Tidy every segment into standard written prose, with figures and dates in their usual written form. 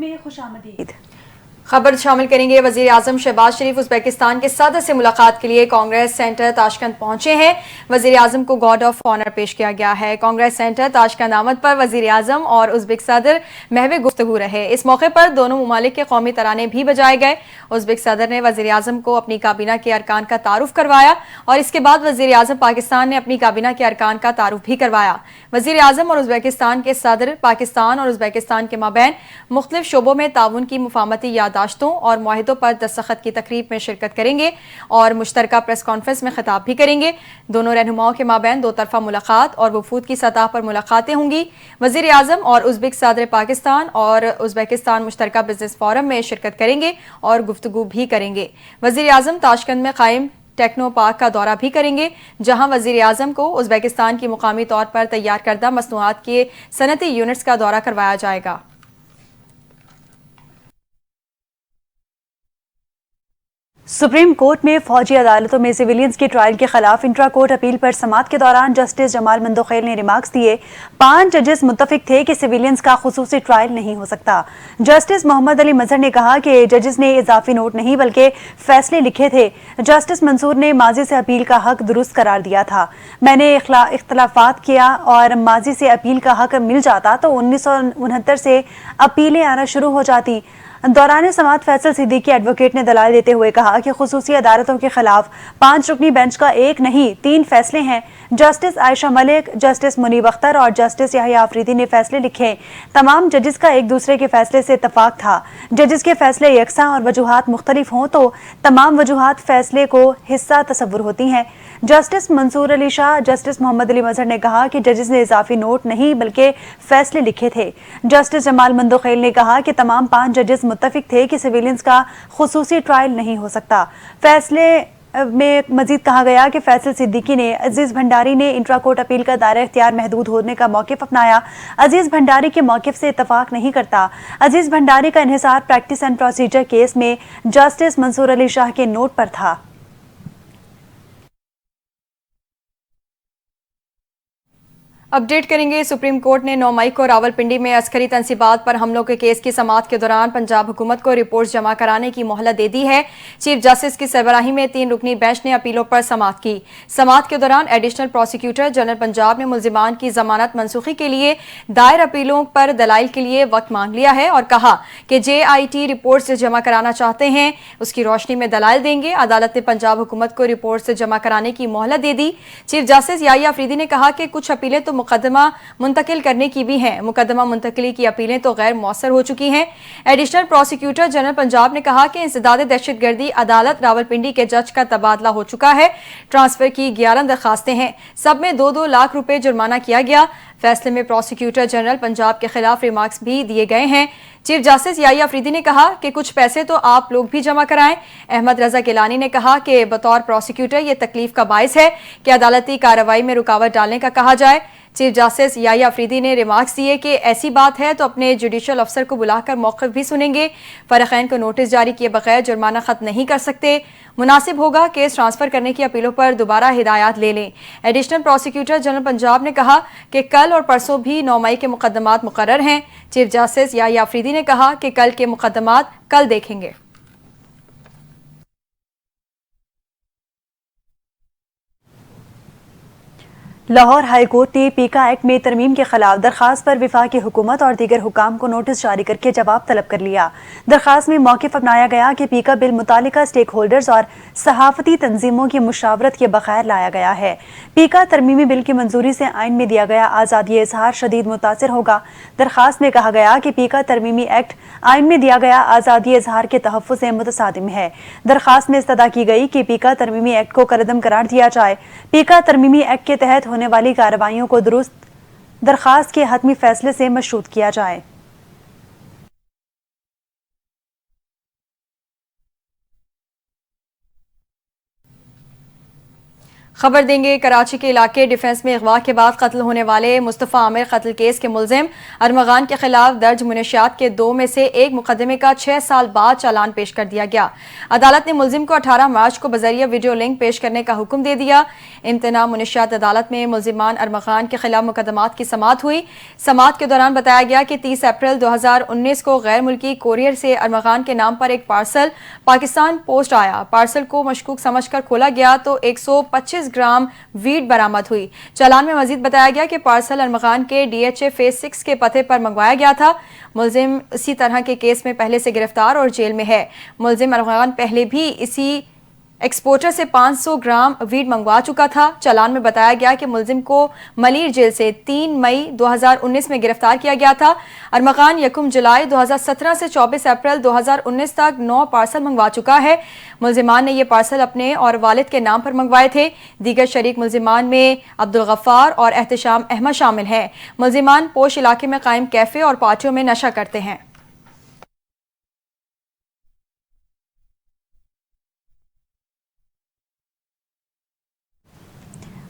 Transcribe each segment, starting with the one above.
में खुश आमदीद। खबर शामिल करेंगे। वजीर आजम शहबाज शरीफ उज़्बेकिस्तान के सदर से मुलाकात के लिए कांग्रेस सेंटर ताशकंद पहुंचे हैं। वजीर आजम को गार्ड ऑफ ऑनर पेश किया गया है। कांग्रेस सेंटर ताशकंद आमद पर वजीर आजम और उज़्बेक सदर महवे गुफ्तगू रहे। इस मौके पर दोनों ममालिक के कौमी तराने भी बजाए गए। उज़्बेक सदर ने वजीर आजम को अपनी काबीना के अरकान का तारुफ करवाया और इसके बाद वजीर आजम पाकिस्तान ने अपनी काबीना के अरकान का तारुफ भी करवाया। वजीर आजम और उज़्बेकिस्तान के सदर पाकिस्तान और उज़्बेकिस्तान के माबैन मुख्तलिफ शोबों में ताउन की मुफाहमती यादाश्तों और मुआहिदों पर दस्तखत की तकरीब में शिरकत करेंगे और मुश्तरका प्रेस कॉन्फ्रेंस में खिताब भी करेंगे। दोनों रहनुमाओं के माबैन दो तरफा मुलाकात और वफूद की सतह पर मुलाकातें होंगी। वजीर आजम और उज़्बेक सदर पाकिस्तान और उज़्बेकिस्तान मुश्तरका बिजनेस फोरम में शिरकत करेंगे और गुफ्तगू भी करेंगे। वजीर आजम ताशकंद में कायम टेक्नो पार्क का दौरा भी करेंगे, जहां वजीर आजम को उज़्बेकिस्तान की मुकामी तौर पर तैयार करदा मसनूआत के सनती यूनिट्स का दौरा करवाया जाएगा। सुप्रीम कोर्ट में फौजी अदालतों में सिविलियंस के ट्रायल के खिलाफ इंट्रा कोर्ट अपील पर समाअत के दौरान जस्टिस जमाल मंदोखेल ने रिमार्क्स दिए। 5 जजेस मुत्तफिक थे कि सिविलियंस का खुसूसी ट्रायल नहीं हो सकता। जस्टिस मोहम्मद अली मजहर ने कहा कि जजेस ने इजाफी नोट नहीं बल्कि फैसले लिखे थे। जस्टिस मंसूर ने माजी से अपील का हक दुरुस्त करार दिया था। मैंने इख्तलाफात किया और माजी से अपील का हक मिल जाता तो 1969 से अपीलें आना शुरू हो जाती। दौरान समाअत फैसल सिद्दीकी एडवोकेट ने दलाल देते हुए कहा कि खुसूसी अदालतों के खिलाफ 5 रुकनी बेंच का एक नहीं 3 फैसले हैं। जस्टिस आयशा मलिक, जस्टिस मुनीब अख्तर और जस्टिस याहिया अफरीदी ने फैसले लिखे। तमाम जजेस का एक दूसरे के फैसले से इत्तफाक था। जजेस के फैसले यकसा और वजूहात मुख्तलिफ हों तो तमाम वजूहात फैसले को हिस्सा तस्वुर होती हैं। जस्टिस मंसूर अली शाह, जस्टिस मोहम्मद अली मजहर ने कहा कि जजेस ने इजाफी नोट नहीं बल्कि फैसले लिखे थे। जस्टिस जमाल मंदोखेल ने कहा कि तमाम 5 जजेस मुत्तफिक थे कि सिविलियंस का खुसूसी ट्रायल नहीं हो सकता। फैसले में मजीद कहा गया कि फैसल सिद्दीकी ने अजीज भंडारी ने इंट्रा कोर्ट अपील का दायरा इख्तियार महदूद होने का मौक़िफ़ अपनाया। अजीज भंडारी के मौक़िफ़ से इत्तफाक नहीं करता। अजीज भंडारी का इन्हिसार प्रैक्टिस एंड प्रोसीजर केस में जस्टिस मंसूर अली शाह के नोट पर था। अपडेट करेंगे। सुप्रीम कोर्ट ने 9 मई को रावलपिंडी में अस्करी तनसीबात पर हमलों के केस की समाअत के दौरान पंजाब हुकूमत को रिपोर्ट जमा कराने की मोहलत दे दी है। चीफ जस्टिस की सरबराही में 3 रुकनी बेंच ने अपीलों पर समाअत की। समाअत के दौरान एडिशनल प्रोसिक्यूटर जनरल पंजाब ने मुल्जिमान की जमानत मनसूखी के लिए दायर अपीलों पर दलाइल के लिए वक्त मांग लिया है और कहा कि JIT रिपोर्ट से जमा कराना चाहते हैं, उसकी रोशनी में दलाइल देंगे। अदालत ने पंजाब हुकूमत को रिपोर्ट से जमा कराने की मोहलत दे दी। चीफ जस्टिस याहिया अफरीदी ने कहा कि कुछ अपीलें तो मुकदमा मुंतकिल करने की भी हैं। मुकदमा मुंतकिली की अपीलें तो गैर मौसर हो चुकी हैं। एडिशनल प्रोसिक्यूटर जनरल पंजाब ने कहा कि इंसदाद दहशतगर्दी अदालत रावलपिंडी के जज का तबादला हो चुका है। ट्रांसफर की 11 दरखास्तें हैं, सब में 2-2 लाख रुपए जुर्माना किया गया। फैसले में प्रोसिक्यूटर जनरल पंजाब के खिलाफ रिमार्क्स भी दिए गए हैं। चीफ जस्टिस याहिया अफरीदी ने कहा कि कुछ पैसे तो आप लोग भी जमा कराएं। अहमद रजा गिलानी ने कहा कि बतौर प्रोसिक्यूटर ये तकलीफ का बाइस है कि अदालती कार्रवाई में रुकावट डालने का कहा जाए। चीफ जस्टिस याहिया अफरीदी ने रिमार्क्स दिए कि ऐसी बात है तो अपने जुडिशल अफसर को बुलाकर मौक़िफ़ भी सुनेंगे। फरीक़ैन को नोटिस जारी किए बगैर जुर्माना ख़त्म नहीं कर सकते। मुनासिब होगा केस ट्रांसफ़र करने की अपीलों पर दोबारा हिदायत ले लें। एडिशनल प्रोसिक्यूटर जनरल पंजाब ने कहा कि कल और परसों भी 9 मई के मुकदमात मुकर्रर हैं। चीफ जस्टिस याहिया अफरीदी ने कहा कि कल के मुकदमात कल देखेंगे। लाहौर हाई कोर्ट ने पीका एक्ट में तरमीम के खिलाफ दरखास्त पर वफाकी हुकूमत और दीगर हुकाम को नोटिस जारी करके जवाब तलब कर लिया। दरखास्त में मौक़िफ़ अपनाया गया कि पीका बिल मुतालिका स्टेक होल्डर्स और सहाफ़ती तंजीमों की मुशावरत के बगैर लाया गया है। पीका तरमीमी बिल की मंजूरी से आइन में दिया गया आज़ादी इज़हार शदीद मुतासिर होगा। दरखास्त में कहा गया कि पीका तरमीमी एक्ट आइन में दिया गया आज़ादी इज़हार के तहफ़्फ़ुज़ से मुतसादिम है। दरखास्त में इस्तदा की गई कि पीका तरमीमी एक्ट को करदम करार दिया जाए। पीका तरमीमी एक्ट के तहत होने वाली कार्रवाइयों को दुरुस्त दरखास्त के हतमी फैसले से मशरूत किया जाए। خبر دیں گے کراچی کے علاقے ڈیفنس میں اغوا کے بعد قتل ہونے والے مصطفیٰ عامر قتل کیس کے ملزم ارمغان کے خلاف درج منشیات کے 2 میں سے ایک مقدمے کا 6 سال بعد چالان پیش کر دیا گیا۔ عدالت نے ملزم کو 18 مارچ کو بذریعہ ویڈیو لنک پیش کرنے کا حکم دے دیا۔ امتناع منشیات عدالت میں ملزمان ارمغان کے خلاف مقدمات کی سماعت ہوئی۔ سماعت کے دوران بتایا گیا کہ 30 اپریل 2019 کو غیر ملکی کوریئر سے ارمغان کے نام پر ایک پارسل پاکستان پوسٹ آیا۔ پارسل کو مشکوک سمجھ کر کھولا گیا تو 125 گرام ویٹ برآمد ہوئی۔ چالان میں مزید بتایا گیا کہ پارسل ارمغان کے DHA فیز 6 کے پتے پر منگوایا گیا تھا۔ ملزم اسی طرح کے کیس میں پہلے سے گرفتار اور جیل میں ہے۔ ملزم ارمغان پہلے بھی اسی ایکسپورٹر سے 500 گرام ویٹ منگوا چکا تھا۔ چالان میں بتایا گیا کہ ملزم کو ملیر جیل سے 3 مئی 2019 میں گرفتار کیا گیا تھا۔ ارمغان 1 جولائی 2017 سے 24 اپریل 2019 تک 9 پارسل منگوا چکا ہے۔ ملزمان نے یہ پارسل اپنے اور والد کے نام پر منگوائے تھے۔ دیگر شریک ملزمان میں عبدالغفار اور احتشام احمد شامل ہیں۔ ملزمان پوش علاقے میں قائم کیفے اور پارٹیوں میں نشہ کرتے ہیں۔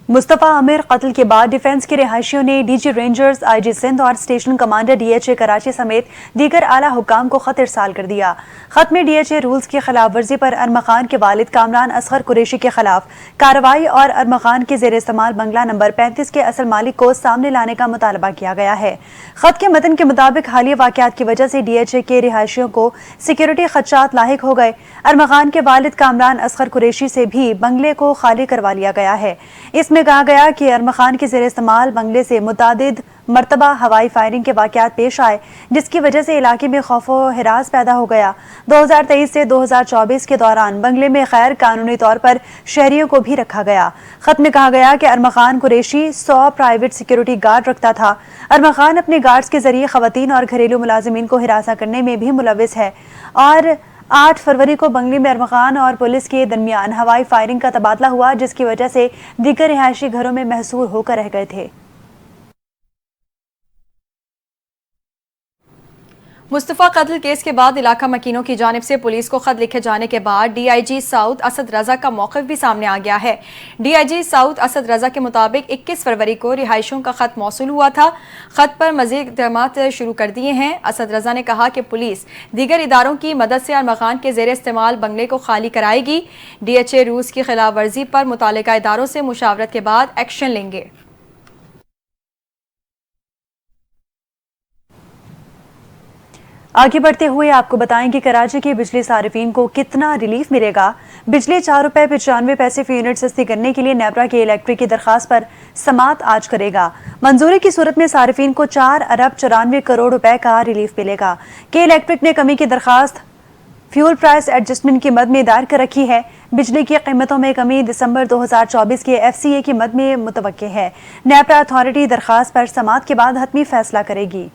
مصطفیٰ عامر قتل کے بعد ڈیفنس کے رہائشیوں نے DG رینجرز IG سندھ اور اسٹیشن کمانڈر DHA کراچی سمیت دیگر اعلیٰ حکام کو خط ارسال کر دیا۔ خط میں DHA رولز کی خلاف ورزی پر ارمغان کے والد کامران اصغر قریشی کے خلاف کارروائی اور ارمغان کے زیر استعمال بنگلہ نمبر 35 کے اصل مالک کو سامنے لانے کا مطالبہ کیا گیا ہے۔ خط کے متن کے مطابق حالیہ واقعات کی وجہ سے DHA کے رہائشیوں کو سیکیورٹی خدشات لاحق ہو گئے۔ ارمغان کے والد کامران اصغر قریشی سے بھی بنگلے کو خالی کروا لیا گیا ہے۔ اس میں کہا گیا کہ ارمغان کے زیر استعمال بنگلے سے متعدد مرتبہ ہوائی فائرنگ کے واقعات پیش آئے، جس کی وجہ سے علاقے میں خوف و ہراس پیدا ہو گیا۔ 2023 سے 2024 کے دوران بنگلے میں غیر قانونی طور پر شہریوں کو بھی رکھا گیا۔ خط میں کہا گیا کہ Armaghan Qureshi 100 private security guard رکھتا تھا۔ ارمغان اپنے گارڈز کے ذریعے خواتین اور گھریلو ملازمین کو ہراساں کرنے میں بھی ملوث ہے اور 8 فروری کو بنگلے میں ارمغان اور پولیس کے درمیان ہوائی فائرنگ کا تبادلہ ہوا، جس کی وجہ سے دیگر رہائشی گھروں میں محصور ہو کر رہ گئے تھے۔ مصطفیٰ قتل کیس کے بعد علاقہ مکینوں کی جانب سے پولیس کو خط لکھے جانے کے بعد DIG ساؤتھ اسد رضا کا موقف بھی سامنے آ گیا ہے۔ DIG ساؤتھ اسد رضا کے مطابق 21 فروری کو رہائشیوں کا خط موصول ہوا تھا۔ خط پر مزید اقدامات شروع کر دیے ہیں۔ اسد رضا نے کہا کہ پولیس دیگر اداروں کی مدد سے ارمغان کے زیر استعمال بنگلے کو خالی کرائے گی۔ DHA رولز کی خلاف ورزی پر متعلقہ اداروں سے مشاورت کے بعد ایکشن لیں گے۔ آگے بڑھتے ہوئے آپ کو بتائیں کہ کراچی کے بجلی صارفین کو کتنا ریلیف ملے گا۔ بجلی 4 روپے 95 پیسے فی یونٹ سستی کرنے کے لیے نیپرا کے الیکٹرک کی درخواست پر سماعت آج کرے گا۔ منظوری کی صورت میں صارفین کو 4 ارب 94 کروڑ روپے کا ریلیف ملے گا۔ کے الیکٹرک نے کمی کی درخواست فیول پرائس ایڈجسٹمنٹ کی مد میں دائر کر رکھی ہے۔ بجلی کی قیمتوں میں کمی دسمبر 2024 کے FCA کی مد میں متوقع ہے۔ نیپرا اتھارٹی درخواست پر سماعت کے بعد حتمی فیصلہ کرے گی۔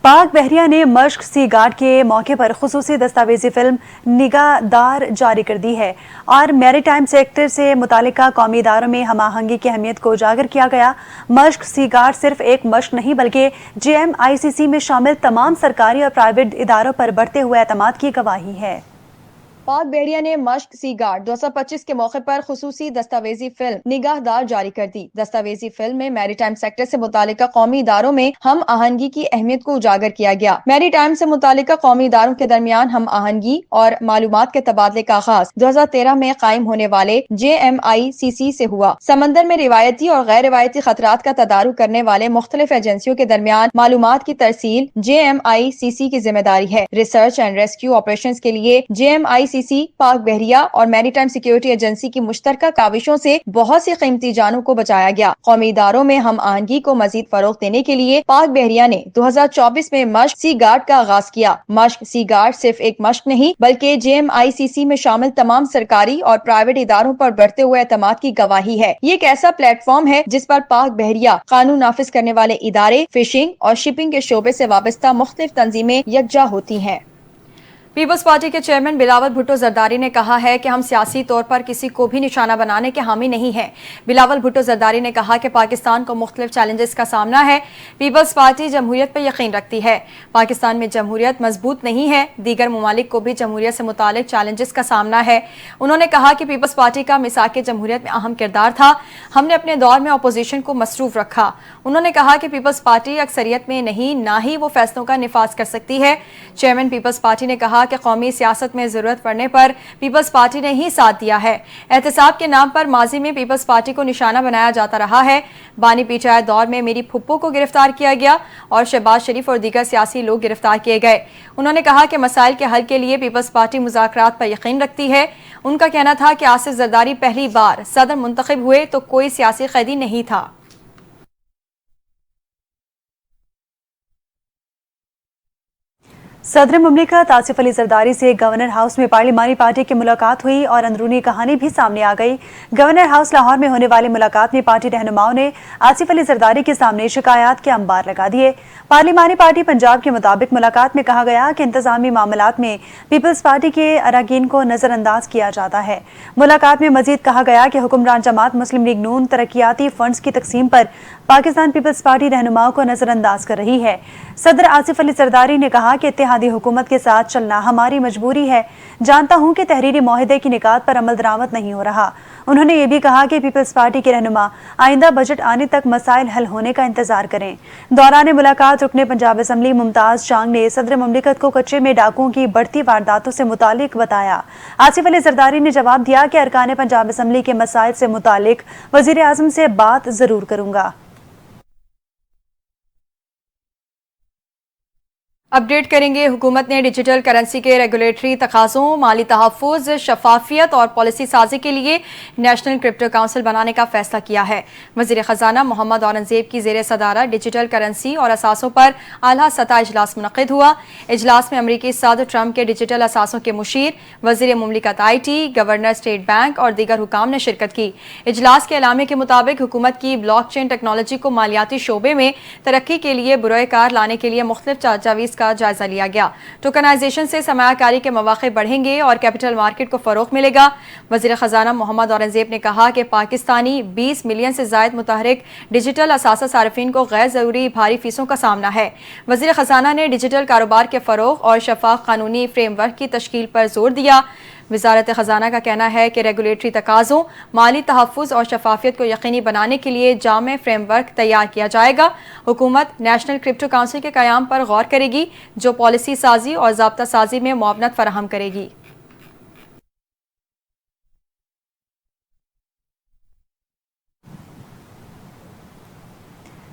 پاک بحریہ نے مشق سی گارڈ کے موقع پر خصوصی دستاویزی فلم نگاہ دار جاری کر دی ہے اور میری ٹائم سیکٹر سے متعلقہ قومی اداروں میں ہم آہنگی کی اہمیت کو اجاگر کیا گیا۔ مشق سی گارڈ صرف ایک مشق نہیں بلکہ GMICC میں شامل تمام سرکاری اور پرائیویٹ اداروں پر بڑھتے ہوئے اعتماد کی گواہی ہے۔ پاک بحریہ نے مشق سی گارڈ 2025 کے موقع پر خصوصی دستاویزی فلم نگاہ دار جاری کر دی۔ دستاویزی فلم میں میری ٹائم سیکٹر سے متعلقہ قومی اداروں میں ہم آہنگی کی اہمیت کو اجاگر کیا گیا۔ میری ٹائم سے متعلقہ قومی اداروں کے درمیان ہم آہنگی اور معلومات کے تبادلے کا آغاز 2013 میں قائم ہونے والے JMICC سے ہوا۔ سمندر میں روایتی اور غیر روایتی خطرات کا تدارک کرنے والے مختلف ایجنسیوں کے درمیان معلومات کی ترسیل JMICC کی ذمہ داری ہے۔ ریسرچ اینڈ ریسکیو آپریشنز کے لیے JMICC پاک بحریہ اور میری ٹائم سیکیورٹی ایجنسی کی مشترکہ کاوشوں سے بہت سی قیمتی جانوں کو بچایا گیا۔ قومی اداروں میں ہم آہنگی کو مزید فروغ دینے کے لیے پاک بحریہ نے 2024 میں مشق سی گارڈ کا آغاز کیا۔ مشق سی گارڈ صرف ایک مشق نہیں بلکہ JMICC میں شامل تمام سرکاری اور پرائیویٹ اداروں پر بڑھتے ہوئے اعتماد کی گواہی ہے۔ یہ ایک ایسا پلیٹ فارم ہے جس پر پاک بحریہ، قانون نافذ کرنے والے ادارے، فشنگ اور شپنگ کے شعبے سے وابستہ مختلف تنظیمیں یکجا ہوتی ہیں۔ पीपल्स पार्टी के चेयरमैन बिलावल भुट्टो जरदारी ने कहा है कि हम सियासी तौर पर किसी को भी निशाना बनाने के हामी नहीं हैं। बिलावल भुट्टो जरदारी ने कहा कि पाकिस्तान को मुख्तलिफ चैलेंजेस का सामना है। पीपल्स पार्टी जमहूरियत पर यकीन रखती है। पाकिस्तान में जमहूरियत मजबूत नहीं है। दीगर ममालिक को भी जमहूरियत से मुतालिक चैलेंजेस का सामना है। उन्होंने कहा कि पीपल्स पार्टी का मिसाक जमहूरियत में अहम किरदार था। हमने अपने दौर में अपोजिशन को मसरूफ रखा। उन्होंने कहा कि पीपल्स पार्टी अक्सरियत में नहीं, ना ही वो फैसलों का निफाज कर सकती है। चेयरमैन पीपल्स पार्टी ने कहा कि कौमी सियासत में जरूरत पड़ने पर पीपल्स पार्टी ने ही साथ दिया है। एहतसाब के नाम पर माजी में पीपल्स पार्टी को निशाना बनाया जाता रहा है। बानी पीछाए दौर में मेरी फुप्पो को गिरफ्तार किया गया और शहबाज शरीफ और दीगर सियासी लोग गिरफ्तार किए गए। उन्होंने कहा कि मसाइल के हल के लिए पीपल्स पार्टी मुज़ाकरात पर यकीन रखती है। उनका कहना था कि आसिफ जरदारी पहली बार सदर मुंतखब हुए तो कोई सियासी कैदी नहीं था। सदर मुमलिकत आसिफ अली जरदारी से गवर्नर हाउस में पार्लिमानी पार्टी की मुलाकात हुई और अंदरूनी कहानी भी सामने आ गई। गवर्नर हाउस लाहौर में होने वाली मुलाकात में पार्टी रहनुमाओं ने आसिफ अली जरदारी के सामने शिकायत के अंबार लगा दिए। पार्लिमानी पार्टी पंजाब के मुताबिक मुलाकात में कहा गया कि इंतजामी मामलात में पीपल्स पार्टी के अरकान को नजरअंदाज किया जाता है। मुलाकात में मजीद कहा गया कि हुक्मरान जमात मुस्लिम लीग नून तरक्याती फंड्स की तकसीम पर पाकिस्तान पीपल्स पार्टी रहनुमाओं को नजरअंदाज कर रही है। सदर आसिफ अली जरदारी ने कहा कि इत्तेहादी हुकूमत के साथ चलना हमारी मजबूरी है। जानता हूं कि तहरीरी मुआहदे की निकात पर अमल दरामद नहीं हो रहा। उन्होंने ये भी कहा कि पीपल्स पार्टी के रहनुमा आइंदा बजट आने तक मसाइल हल होने का इंतजार करें। दौरान मुलाकात रुकने पंजाब असम्बली मुमताज चांग ने सदर मुमलिकत को कच्चे में डाकुओं की बढ़ती वारदातों से मुतालिक बताया। आसिफ अली जरदारी ने जवाब दिया कि अरकान पंजाब असम्बली के मसाइल से मुतालिक वजीर आजम से बात जरूर करूंगा। अपडेट करेंगे। हुकूमत ने डिजिटल करेंसी के रेगुलेटरी तकाज़ों, माली तहफ़्फ़ुज़, शफाफियत और पॉलिसी साजी के लिए नेशनल क्रिप्टो काउंसिल बनाने का फैसला किया है। वज़ीर ख़जाना मोहम्मद औरंगज़ेब की ज़ेर सदारत डिजिटल करेंसी और असासों पर आला सतह इजलास मुनक़्क़िद हुआ। इजलास में अमरीकी सदर ट्रंप के डिजिटल असासों के मुशीर, वज़ीर मुमलिकत IT, गवर्नर स्टेट बैंक और दीगर हुकाम ने शिरकत की। इजलास के एलामे के मुताबिक हुकूमत की ब्लॉक चेन टेक्नोलॉजी को मालियाती शोबे में तरक्की के लिए बुरोएकार लाने के लिए मुख्तलिफ तजावीज़ का जायजा लिया गया। टोकनाइजेशन से सरमायाकारी के मौके बढ़ेंगे और कैपिटल मार्केट को फरोग मिलेगा। वज़ीर ख़जाना मोहम्मद औरंगज़ेब ने कहा कि पाकिस्तानी 20 मिलियन से ज़ायद मुतहरिक डिजिटल असासा सारिफिन को गैर ज़रूरी भारी फीसों का सामना है। वज़ीर ख़जाना ने डिजिटल कारोबार के फरोग और शफाफ कानूनी फ्रेमवर्क की तश्कील पर जोर दिया। वज़ारत ख़जाना का कहना है कि रेगुलेटरी तकाज़ों, माली तहफ़्फ़ुज़ और शफाफियत को यकीनी बनाने के लिए जामे फ्रेमवर्क तैयार किया जाएगा। हुकूमत नेशनल क्रिप्टो काउंसिल के क़याम पर गौर करेगी, जो पॉलिसी साजी और ज़ाब्ता साजी में मुआवनत फराहम करेगी।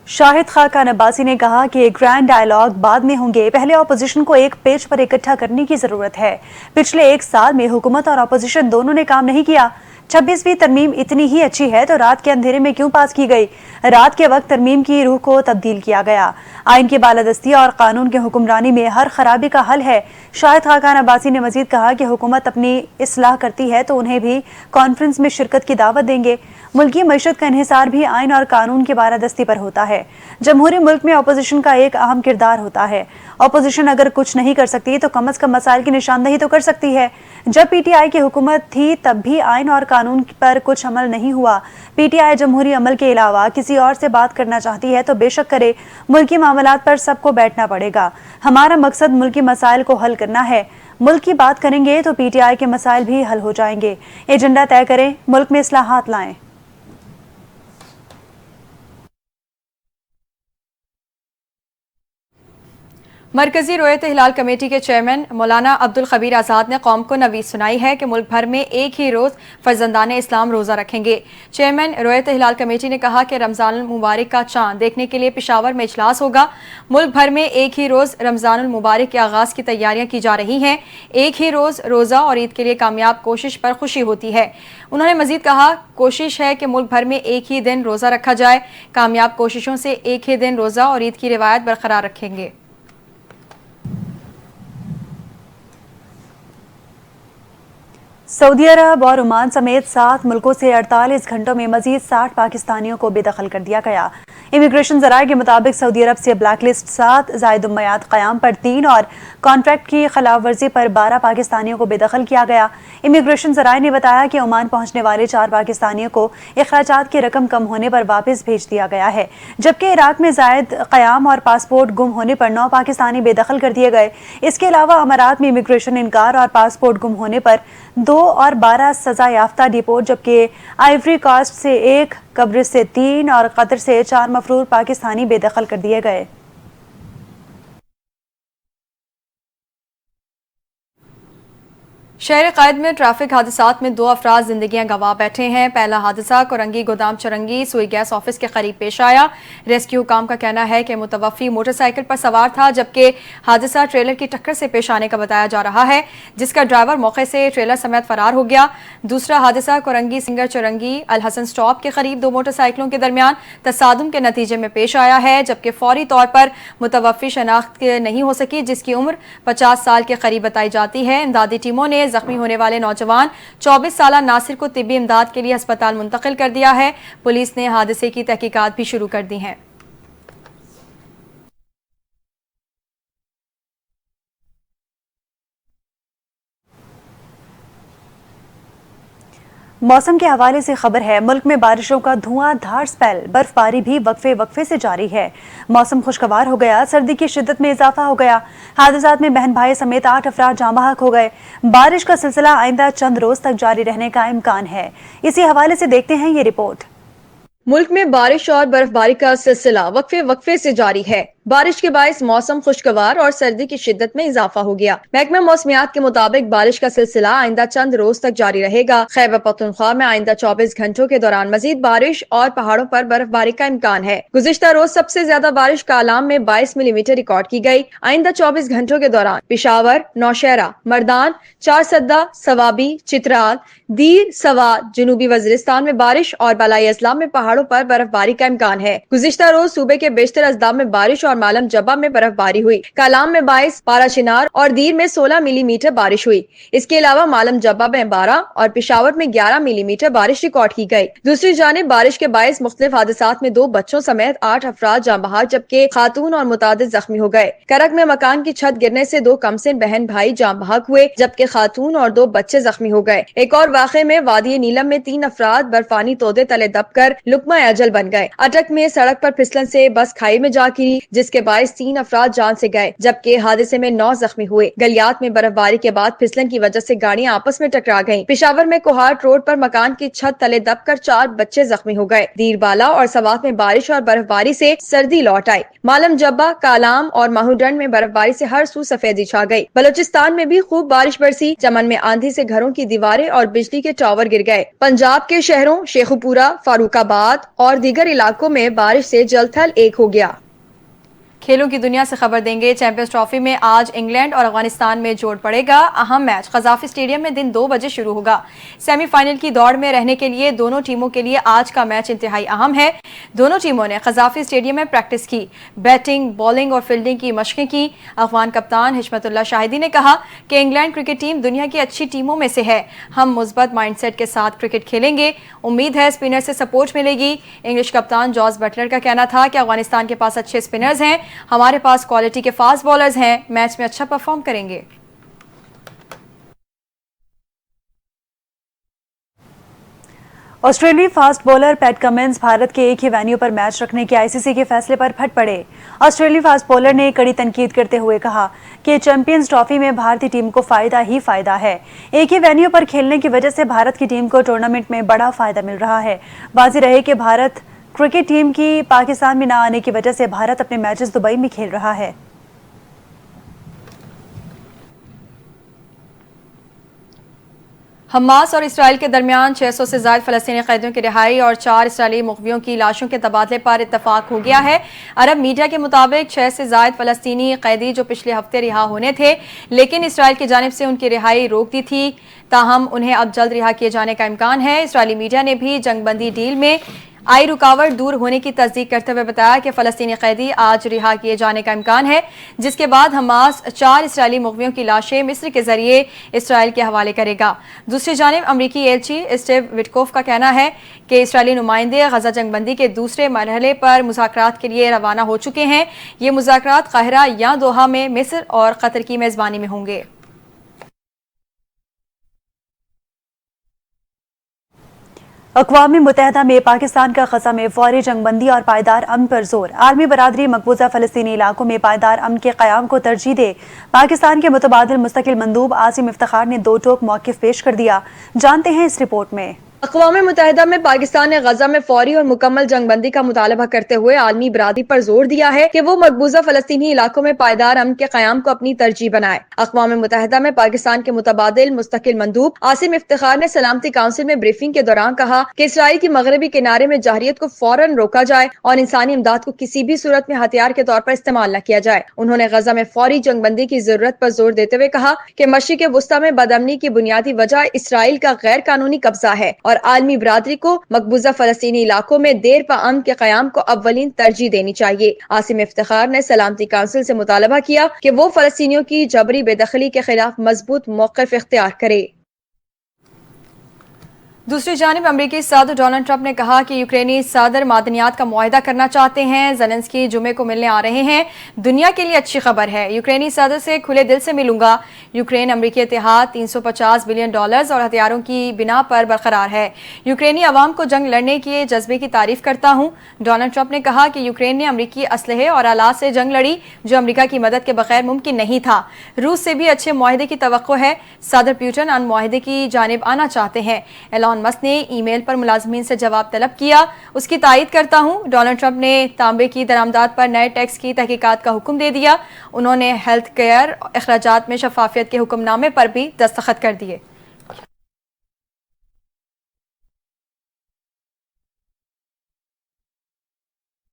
शाहिद खाकान अब्बासी ने कहा कि ग्रैंड डायलॉग बाद में होंगे, पहले अपोजिशन को एक पेज पर इकट्ठा करने की जरूरत है। पिछले 1 साल में हुकूमत और अपोजिशन दोनों ने काम नहीं किया। 26वीं तरमीम इतनी ही अच्छी है तो रात के अंधेरे में क्यों पास की गई? रात के वक्त तरमीम की रूह को तब्दील किया गया। आइन की बालादस्ती और कानून के हुक्मरानी में हर खराबी का हल है। शाहिद खाकान अब्बासी ने मजीद कहा कि हुकूमत अपनी इस्लाह करती है तो उन्हें भी कॉन्फ्रेंस में शिरकत की दावत देंगे। मुल्की मईशत का इन्हिसार भी आइन और कानून की बालादस्ती पर होता है। जमहूरी मुल्क में अपोजिशन का एक अहम किरदार होता है। अपोजिशन अगर कुछ नहीं कर सकती तो कम अज कम मसाइल की निशानदही तो कर सकती है। जब PTI की हुकूमत थी तब भी आइन और कानून पर कुछ अमल नहीं हुआ। PTI जमहूरी अमल के अलावा किसी और से बात करना चाहती है तो बेशक करे। मुल्की मामलात पर सबको बैठना पड़ेगा। हमारा मकसद मुल्की मसाइल को हल करना है। मुल्क की बात करेंगे तो PTI के मसाइल भी हल हो जाएंगे। एजेंडा तय करें, मुल्क में इस्लाहात लाएं। मरकजी रोयत हिलाल कमेटी के चेयरमैन मौलाना अब्दुल खबीर आज़ाद ने कौम को नवीद सुनाई है कि मुल्क भर में एक ही रोज़ फर्जंदान इस्लाम रोज़ा रखेंगे। चेयरमैन रोयत हिलाल कमेटी ने कहा कि रमज़ानुल मुबारक का चांद देखने के लिए पेशावर में इजलास होगा। मुल्क भर में एक ही रोज़ रमज़ानुल मुबारक के आगाज़ की तैयारियां की जा रही हैं। एक ही रोज़ रोज़ा और ईद के लिए कामयाब कोशिश पर खुशी होती है। उन्होंने मजीद कहा, कोशिश है कि मुल्क भर में एक ही दिन रोज़ा रखा जाए। कामयाब कोशिशों से एक ही दिन रोज़ा और ईद की रिवायत बरकरार रखेंगे। سعودی عرب اور عمان سمیت 7 ملکوں سے 48 گھنٹوں میں مزید 60 پاکستانیوں کو بے دخل کر دیا گیا۔ امیگریشن ذرائع کے مطابق سعودی عرب سے بلیک لسٹ 7، زائد المیعاد قیام پر 3 اور کانٹریکٹ کی خلاف ورزی پر 12 پاکستانیوں کو بے دخل کیا گیا۔ امیگریشن ذرائع نے بتایا کہ عمان پہنچنے والے 4 پاکستانیوں کو اخراجات کی رقم کم ہونے پر واپس بھیج دیا گیا ہے، جبکہ عراق میں زائد قیام اور پاسپورٹ گم ہونے پر 9 پاکستانی بے دخل کر دیے گئے۔ اس کے علاوہ امارات میں امیگریشن انکار اور پاسپورٹ گم ہونے پر 2 اور 12 سزا یافتہ ڈیپورٹ، جبکہ آئیوری کوسٹ سے 1، قبرص سے 3 اور قطر سے 4 مفرور پاکستانی بے دخل کر دیے گئے۔ شہر قائد میں ٹریفک حادثات میں 2 افراد زندگیاں گنوا بیٹھے ہیں۔ پہلا حادثہ کورنگی گودام چرنگی سوئی گیس آفس کے قریب پیش آیا۔ ریسکیو حکام کا کہنا ہے کہ متوفی موٹر سائیکل پر سوار تھا، جبکہ حادثہ ٹریلر کی ٹکر سے پیش آنے کا بتایا جا رہا ہے، جس کا ڈرائیور موقع سے ٹریلر سمیت فرار ہو گیا۔ دوسرا حادثہ کورنگی سنگر چرنگی الحسن سٹاپ کے قریب 2 موٹر سائیکلوں کے درمیان تصادم کے نتیجے میں پیش آیا ہے، جبکہ فوری طور پر متوفی شناخت نہیں ہو سکی، جس کی عمر 50 سال کے قریب بتائی جاتی ہے۔ امدادی ٹیموں نے زخمی ہونے والے نوجوان 24 سالہ ناصر کو طبی امداد کے لیے ہسپتال منتقل کر دیا ہے۔ پولیس نے حادثے کی تحقیقات بھی شروع کر دی ہیں۔ موسم کے حوالے سے خبر ہے، ملک میں بارشوں کا دھواں دھار سپیل، برف باری بھی وقفے سے جاری ہے۔ موسم خوشگوار ہو گیا، سردی کی شدت میں اضافہ ہو گیا۔ حادثات میں بہن بھائی سمیت 8 افراد جاں بحق ہو گئے۔ بارش کا سلسلہ آئندہ چند روز تک جاری رہنے کا امکان ہے۔ اسی حوالے سے دیکھتے ہیں یہ رپورٹ۔ ملک میں بارش اور برف باری کا سلسلہ وقفے سے جاری ہے۔ بارش کے باعث موسم خوشگوار اور سردی کی شدت میں اضافہ ہو گیا۔ محکمہ موسمیات کے مطابق بارش کا سلسلہ آئندہ چند روز تک جاری رہے گا۔ خیبر پختونخوا میں آئندہ 24 گھنٹوں کے دوران مزید بارش اور پہاڑوں پر برف باری کا امکان ہے۔ گزشتہ روز سب سے زیادہ بارش کالام میں 22 ملی میٹر ریکارڈ کی گئی۔ آئندہ 24 گھنٹوں کے دوران پشاور، نوشہرہ، مردان، چارسدہ، سوابی، چترال، دیر، سوات، جنوبی وزیرستان میں بارش اور بالائی اضلاع میں پہاڑوں پر برف باری کا امکان ہے۔ گزشتہ روز صوبے کے بیشتر اضلاع میں بارش اور مالم جبہ میں برف باری ہوئی۔ کالام میں 22، پارا چنار اور دیر میں 16 ملی میٹر بارش ہوئی۔ اس کے علاوہ مالم جبہ میں 12 اور پشاور میں 11 ملی میٹر بارش ریکارڈ کی گئی۔ دوسری جانب بارش کے باعث مختلف حادثات میں 2 بچوں سمیت 8 افراد جاں بحق، جبکہ خاتون اور متعدد زخمی ہو گئے۔ کرک میں مکان کی چھت گرنے سے 2 کمسن بہن بھائی جاں بحق ہوئے، جبکہ خاتون اور 2 بچے زخمی ہو گئے۔ ایک اور واقعے میں وادی نیلم میں 3 افراد برفانی تودے تلے دب کر لقمہ اجل بن گئے۔ اٹک میں سڑک پر پھسلن سے بس کھائی میں جا گری، جس کے باعث 3 افراد جان سے گئے، جبکہ حادثے میں 9 زخمی ہوئے۔ گلیات میں برف باری کے بعد پھسلن کی وجہ سے گاڑیاں آپس میں ٹکرا گئیں۔ پشاور میں کوہاٹ روڈ پر مکان کی چھت تلے دب کر 4 بچے زخمی ہو گئے۔ دیر بالا اور سوات میں بارش اور برف باری سے سردی لوٹ آئی۔ مالم جبہ، کالام اور ماہوڈنڈ میں برف باری سے ہر سو سفیدی چھا گئی۔ بلوچستان میں بھی خوب بارش برسی، چمن میں آندھی سے گھروں کی دیواریں اور بجلی کے ٹاور گر گئے۔ پنجاب کے شہروں شیخوپورہ، فاروق آباد اور دیگر علاقوں میں بارش سے جل تھل ایک ہو گیا۔ کھیلوں کی دنیا سے خبر دیں گے۔ چیمپئنز ٹرافی میں آج انگلینڈ اور افغانستان میں جوڑ پڑے گا۔ اہم میچ قذافی اسٹیڈیم میں دن 2 بجے شروع ہوگا۔ سیمی فائنل کی دوڑ میں رہنے کے لیے دونوں ٹیموں کے لیے آج کا میچ انتہائی اہم ہے۔ دونوں ٹیموں نے قذافی اسٹیڈیم میں پریکٹس کی، بیٹنگ، بالنگ اور فیلڈنگ کی مشقیں کی۔ افغان کپتان حشمت اللہ شاہدی نے کہا کہ انگلینڈ کرکٹ ٹیم دنیا کی اچھی ٹیموں میں سے ہے۔ ہم مثبت مائنڈ سیٹ کے ساتھ کرکٹ کھیلیں گے، امید ہے اسپنر سے سپورٹ ملے گی۔ انگلش کپتان جارج بٹلر کا کہنا تھا کہ افغانستان کے پاس اچھے اسپنرز ہیں، ہمارے پاس کوالٹی کے فاسٹ بالرز ہیں، میچ میں اچھا پرفارم کریں گے۔ آسٹریلوی فاسٹ بولر پیٹ کمنز بھارت کے ایک ہی وینیو پر میچ رکھنے کے آئی سی سی کے فیصلے پر پھٹ پڑے۔ آسٹریلوی فاسٹ بولر نے کڑی تنقید کرتے ہوئے کہا کہ چیمپئنز ٹرافی میں بھارتی ٹیم کو فائدہ ہی فائدہ ہے۔ ایک ہی وینیو پر کھیلنے کی وجہ سے بھارت کی ٹیم کو ٹورنامنٹ میں بڑا فائدہ مل رہا ہے۔ واضح رہے کہ بھارت کرکٹ ٹیم کی پاکستان میں نہ آنے کی وجہ سے بھارت اپنے میچز دبئی میں کھیل رہا ہے۔ حماس اور اسرائیل کے درمیان 600 سے زائد فلسطینی قیدیوں کی رہائی اور 4 اسرائیلی مغویوں کی لاشوں کے تبادلے پر اتفاق ہو گیا ہے۔ عرب میڈیا کے مطابق 6 سے زائد فلسطینی قیدی جو پچھلے ہفتے رہا ہونے تھے، لیکن اسرائیل کی جانب سے ان کی رہائی روک دی تھی، تاہم انہیں اب جلد رہا کیے جانے کا امکان ہے۔ اسرائیلی میڈیا نے بھی جنگ بندی ڈیل میں आई रुकावट दूर होने की तस्दीक करते हुए बताया कि फ़लस्तीनी कैदी आज रिहा किए जाने का इम्कान है, जिसके बाद हमास 4 इसराइली मुग़वियों की लाशें मिस्र के जरिए इसराइल के हवाले करेगा। दूसरी जानिब अमरीकी एलची स्टीव विटकोफ का कहना है कि इसराइली नुमाइंदे गजा जंगबंदी के दूसरे मरहले पर मुज़ाकरात के लिए रवाना हो चुके हैं। ये मुज़ाकरात काहिरा या दोहा में मिस्र और कतर की मेज़बानी में होंगे। अक़वाम मुत्तहिदा में पाकिस्तान का ग़ज़ा में फ़ौरी जंगबंदी और पायदार अमन पर जोर। आलमी बरादरी मकबूजा फ़लस्तीनी इलाकों में पायदार अमन के क़याम को तरजीह दे। पाकिस्तान के मुतबादिल मुस्तकिल मंदूब आसिम इफ्तिखार ने दो टोक मौक़िफ़ पेश कर दिया। जानते हैं इस रिपोर्ट में। अक़वाम मुत्तहिदा में पाकिस्तान ने गजा में फौरी और मुकम्मल जंगबंदी का मुतालबा करते हुए आलमी बरादरी पर जोर दिया है कि वो मकबूजा फ़लस्तीनी इलाकों में पायदार अमन के क़याम को अपनी तरजीह बनाए। अक़वाम मुत्तहिदा में पाकिस्तान के मुतबादिल मुस्तकिल मंदूब आसिम इफ्तिखार ने सलामती काउंसिल में ब्रीफिंग के दौरान कहा कि इसराइल की मगरबी किनारे में जाहिरियत को फौरन रोका जाए और इंसानी इमदाद को किसी भी सूरत में हथियार के तौर पर इस्तेमाल न किया जाए। उन्होंने गजा में फौरी जंगबंदी की जरूरत पर जोर देते हुए कहा कि मशरिक़ वुस्ता में बदअमनी की बुनियादी वजह इसराइल का गैर कानूनी कब्जा है और आलमी बरादरी को मकबूजा फ़लस्तीनी इलाकों में देर पा अमन के क़याम को अव्वलीन तरजीह देनी चाहिए। आसिम इफ्तिखार ने सलामती काउंसिल से मुतालबा किया कि वो फ़लस्तीनियों की जबरी बेदखली के खिलाफ मजबूत मौक़िफ़ इख्तियार करे। दूसरी जानिब अमरीकी सदर डोनाल्ड ट्रंप ने कहा कि यूक्रेनी सदर मादनियात का मुआहिदा करना चाहते हैं। ज़ेलेंस्की जुमे को मिलने आ रहे हैं। दुनिया के लिए अच्छी खबर है। यूक्रेनी सदर से खुले दिल से मिलूंगा। यूक्रेन अमरीकी इत्तेहाद $350 बिलियन और हथियारों की बिना पर बरकरार है। यूक्रेनी अवाम को जंग लड़ने के जज्बे की तारीफ करता हूँ। डोनाल्ड ट्रंप ने कहा कि यूक्रेन ने अमरीकी असलहे और आलात से जंग लड़ी जो अमरीका की मदद के बगैर मुमकिन नहीं था। रूस से भी अच्छे मुआहिदे की तवक्को है। सदर पुतिन अन मुआहिदे की जानिब आना चाहते हैं। एलॉन मस्क ने ईमेल पर मुलाजमीन से जवाब तलब किया। उसकी तायीद करता हूं। डोनाल्ड ट्रंप ने तांबे की दरामदात पर नए टैक्स की तहकीकात का हुक्म दे दिया। उन्होंने हेल्थ केयर अखराजात में शफाफियत के हुक्मनामे पर भी दस्तखत कर दिए।